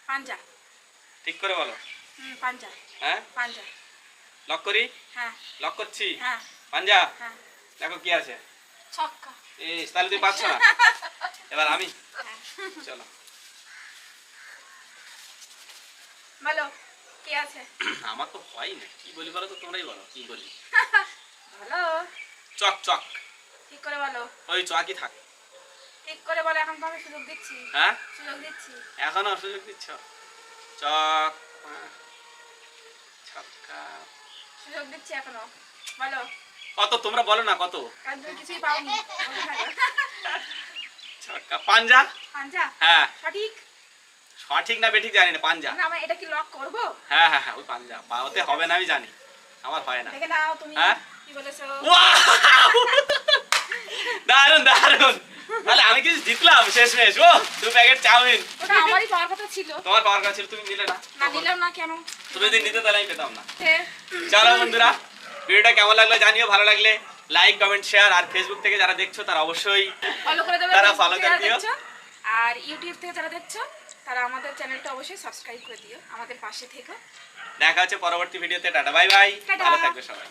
পাঞ্জা। ঠিক করে বলো। পাঞ্জা। হ্যাঁ পাঞ্জা। লক করি। হ্যাঁ লক করছি। হ্যাঁ পাঞ্জা। হ্যাঁ। দেখো কি আছে। ছক্কা। তাহলে তুই পাচ্ছ না। এবার আমি। চলো বলো কি আছে। আমার তো হয় না, কি বলি বলো তো, তোমরাই বলো কি বলি। বলো চক চক। ঠিক করে বলো। ওই চকই থাক। ঠিক করে বলো, এখন তো আমি সুযোগ দিচ্ছি। হ্যাঁ সুযোগ দিচ্ছি। এখনো সুযোগ দিচ্ছ। চক ছক্কা। সুযোগ দিচ্ছি এখনো। বলো কত তোমরা বলো না কত। কারণ তুমি কিছুই পাওনি। ছক্কা। পাঞ্জা। পাঞ্জা। হ্যাঁ সঠিক। সঠিক না বেঠিক জানি না, পাঞ্জা। না আমি এটা কি লক করব? হ্যাঁ হ্যাঁ হ্যাঁ ওই পাঞ্জা পাওয়াতে হবে না আমি জানি, আমার হয় না। দেখে নাও তুমি হ্যাঁ কি বলেছো। দারুন দারুন। তাহলে আমি কিছু জিতলাম শেষমেশ। ও 2 প্যাকেট চাউমিন। ওটা আমারই পাওয়ার কথা ছিল। তোমার পাওয়ার কাছে ছিল, তুমি নিলে না। না নিলাম না কেন? তুমি যদি নিতে তাহলে আমি পেতাম না। হ্যাঁ। চলো বন্ধুরা, ভিডিওটা কেমন লাগলো জানিও, ভালো লাগলে লাইক কমেন্ট শেয়ার, আর ফেসবুক থেকে যারা দেখছো তারা অবশ্যই ফলো করে দেবে। তারা Facebook follow থেকে করে যারা দিও। দেখছো, আর ইউটিউব থেকে যারা দেখছো তারা আমাদের চ্যানেলটা অবশ্যই সাবস্ক্রাইব করে দিও, আমাদের পাশে থেকো। দেখা হচ্ছে পরবর্তী ভিডিওতে। Tata bye bye, tata. ভালো থাকবে সবাই।